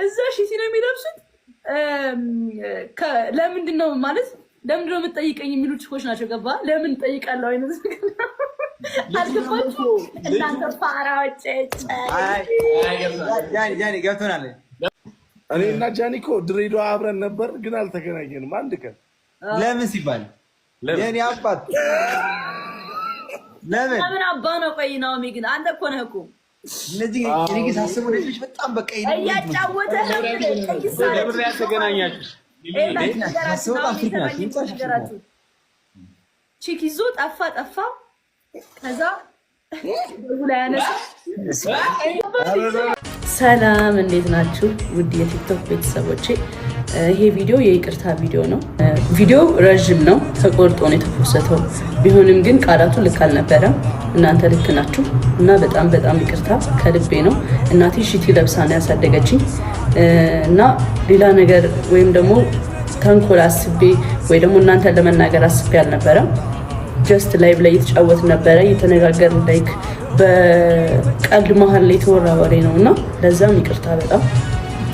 እዛ ሺቲ ነው የሚለብሱት። ለምንድን ነው ማለት ለምንድን ነው የምትጠይቀኝ የሚሉ ችኮች ናቸው። ገባ ለምን ጠይቃለሁ አይነት አልገባችሁ እናንተ ፋራዎች። ጃኒ ገብቶናል። እኔና ጃኒ እኮ ድሬዳዋ አብረን ነበር፣ ግን አልተገናኘንም አንድ ቀን። ለምን ሲባል የኔ አባት ለምን አባ ነው? ቆይ ነው ግን አንተ እኮ ነህ እኮ እነዚህ እኔ ሳስበው ልጆች በጣም በቃ እያጫወተ ለምን ያተገናኛችሁ? ቺክ ይዞ ጠፋ ከዛ ላይ ያነሳ። ሰላም እንዴት ናችሁ ውድ የቲክቶክ ቤተሰቦቼ? ይሄ ቪዲዮ የይቅርታ ቪዲዮ ነው። ቪዲዮ ረጅም ነው፣ ተቆርጦ ነው የተፖሰተው። ቢሆንም ግን ቃላቱ ልክ አልነበረም። እናንተ ልክ ናችሁ እና በጣም ይቅርታ ከልቤ ነው። እናቴ ሺቲ ለብሳ ነው ያሳደገችኝ እና ሌላ ነገር ወይም ደግሞ ተንኮል አስቤ ወይ ደግሞ እናንተን ለመናገር አስቤ አልነበረም። ጀስት ላይቭ ላይ እየተጫወት ነበረ፣ እየተነጋገርን ላይክ በቀልድ መሀል ላይ የተወራ ወሬ ነው እና ለዛም ይቅርታ በጣም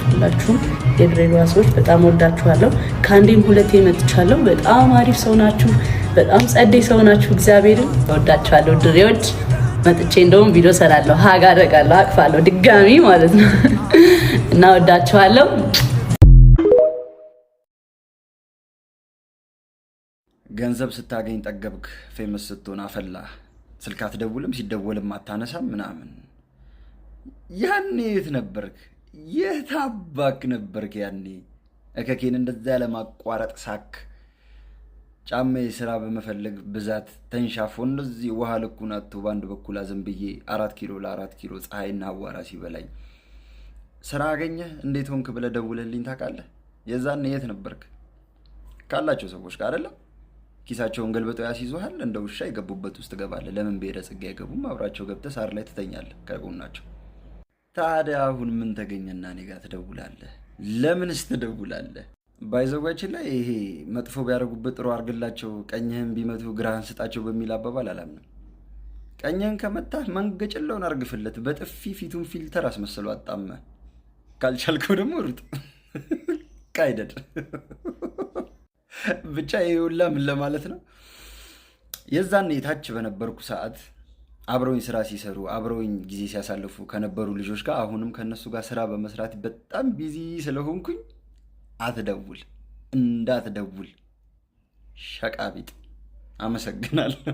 ሁላችሁም የድሬዳዋ ሰዎች በጣም ወዳችኋለሁ። ከአንዴም ሁለቴ መጥቻለሁ። በጣም አሪፍ ሰው ናችሁ፣ በጣም ጸደይ ሰው ናችሁ። እግዚአብሔርን ወዳችኋለሁ ድሬዎች። መጥቼ እንደውም ቪዲዮ ሰራለሁ፣ ሀግ አደርጋለሁ፣ አቅፋለሁ ድጋሚ ማለት ነው እና ወዳችኋለሁ። ገንዘብ ስታገኝ ጠገብክ፣ ፌመስ ስትሆን አፈላ፣ ስልክ አትደውልም፣ ሲደወልም አታነሳም ምናምን። ያኔ የት ነበርክ? የት አባክ ነበርክ ያኔ? እከኬን እንደዛ ለማቋረጥ ሳክ ጫሜ ስራ በመፈለግ ብዛት ተንሻፎ እንደዚህ ውሃ ልኩን አጥቶ በአንድ በኩል አዘንብዬ 4 ኪሎ ለ4 ኪሎ ፀሐይና አዋራ ሲበላኝ ስራ አገኘህ እንዴት ሆንክ ብለህ ደውለልኝ ታውቃለህ? የዛኔ የት ነበርክ? ካላቸው ሰዎች ጋር አይደለም ኪሳቸውን ገልበጠው ያስይዙሃል። እንደ ውሻ የገቡበት ውስጥ ገባለህ። ለምን ብሄረ ጽጌ አይገቡም? አብራቸው ገብተህ ሳር ላይ ትተኛለህ ከጎናቸው። ታዲያ አሁን ምን ተገኘና እኔ ጋር ትደውላለህ? ለምንስ ትደውላለህ? ባይዘጓችን ላይ ይሄ መጥፎ ቢያደርጉበት ጥሩ አድርግላቸው፣ ቀኝህን ቢመቱ ግራህን ስጣቸው በሚል አባባል አላምንም። ቀኝህን ከመታህ መንገጭለውን አርግፍለት፣ በጥፊ ፊቱን ፊልተር አስመስሎ አጣመ። ካልቻልከው ደግሞ ሩጥ ቃይደድ ብቻ ይውላ ምን ለማለት ነው? የዛኔ ታች በነበርኩ ሰዓት አብረውኝ ስራ ሲሰሩ አብረውኝ ጊዜ ሲያሳልፉ ከነበሩ ልጆች ጋር አሁንም ከነሱ ጋር ስራ በመስራት በጣም ቢዚ ስለሆንኩኝ አትደውል እንዳትደውል ሸቃቢጥ። አመሰግናለሁ።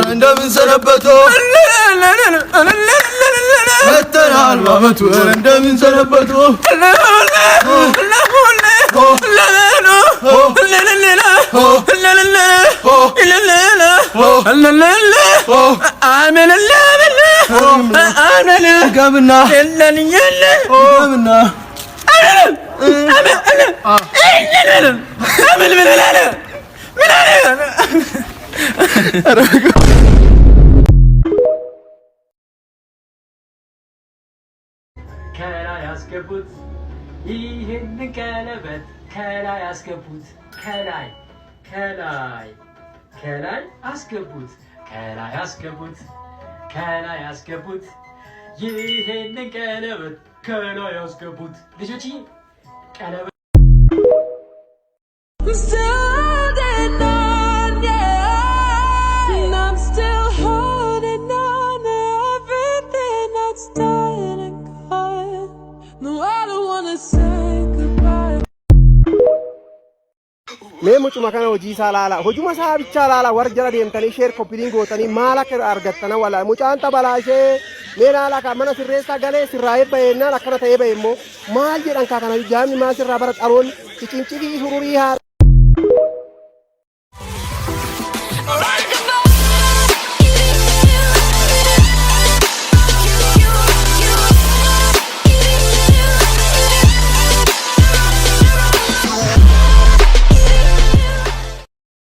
እንደምን ሰነበቱ መተናል ባመቱ እንደምን ሰነበቱ ከላይ ያስገቡት ይሄን ቀለበት ከላይ ያስገቡት ከላይ አስገቡት ከላይ ያስገቡት ከላይ ያስገቡት ይሄን ቀለበት ከላይ ያስገቡት ልጆች ቀለበት No, I don't wanna say goodbye. mee mucuma kana hojii isaa laala hojuma isaa bichaa laala warra jala deemtanii sheer koppiliin gootanii maal akka argattana wala mucaan tabalaashee mee laala ka mana sirreessaa galee sirraa eebbayeennaan akkana ta'ee bahe immoo maal jedhan kaa kana jaamni maal sirraa bara xaroon cicincifii sururii haa